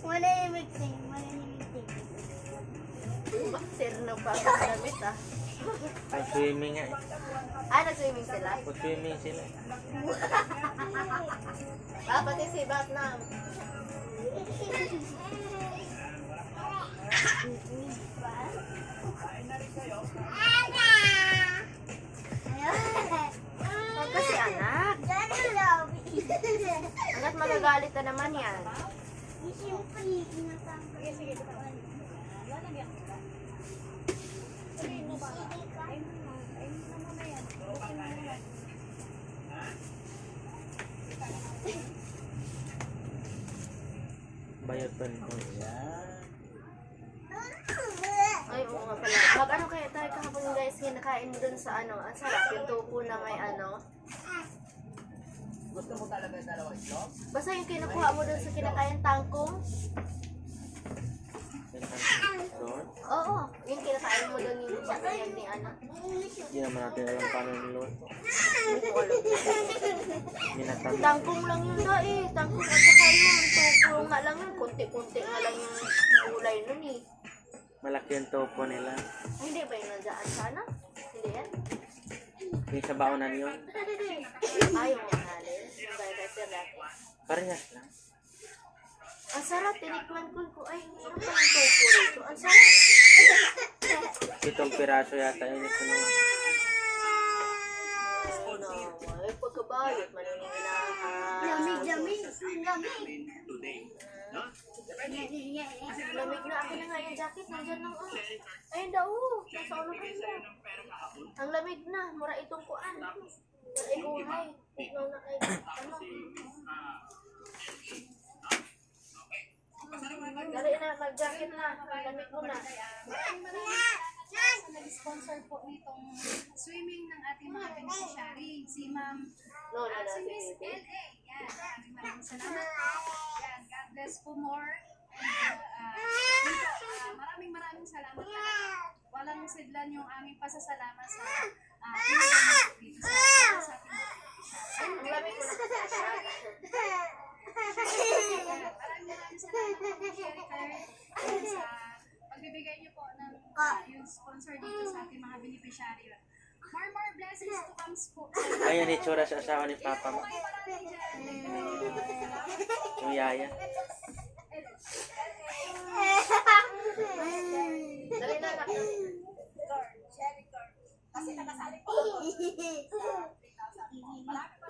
Manahimik din. Manahimik din. Sir na pa sa damit ah. Ay, swimming nga. Nag-swimming sila? Swimming sila. Pati si Batnam. Huwag kasi anak. Anak, magagalit na naman yan. Bayad pa rin po. Ay, oo nga pala. Mag-ano kaya tayo kahapon guys, kinakain dun sa ano, ang sarap, yung tofu na may ano. Gusto mo talaga yung dalawang itlog? Basta yung kinukuha mo dun sa kinakain tangkong. Doon? Oo, yung kinakain mo dun yung pagkayag ni ano. Hindi naman natin alam paano niluto. Hindi ko alam. Minatang. Tangkong lang yun da eh. Tangkong at saka yun. Tofu nga lang yun. Kunti-kunti nga lang yung gulay nun eh. Malaki yung topo nila. Hindi ba yun nandiyan sana? Hindi yan? Yung sa baonan yun. Ayaw nga natin. Yung gaya kay Sir Rafi. Parehas lang. Ang sarap. Tinikman ko. Ay, meron pa yung tofu rito. Ang sarap. 7 piraso yata yun. Ito naman. Ay, pagkabayot. Maninilahan. Lamig. Lamig na ako na nga yung jacket. Nandyan lang oh. Ayun daw. Nasa ulo ka na. Ang lamig na. Mura itong kuan. Ay, guhay. Tignan na ay. Ano? Dali na. Mag-jacket na. Ang lamig mo na. Nag-sponsor po nitong swimming ng ating mga beneficiary, si Ma'am Lola na si si Miss Bibi. L.A. Yan, maraming salamat po. Yan, God bless po more. And, maraming salamat talaga. Walang sidlan yung aming pasasalamat sa pinagawa dito sa ating mga beneficiary. Ang lamig mo na. Maraming salamat po, Sherry Karen, sa pagbibigay niyo po ng yung sponsor dito sa ating mga beneficiary. More blessings to come po. Ayan, itsura sa asawa ni Papa mo. Yung yaya. Dali na anak. Kasi nakasali po. 3,000 po. Maraming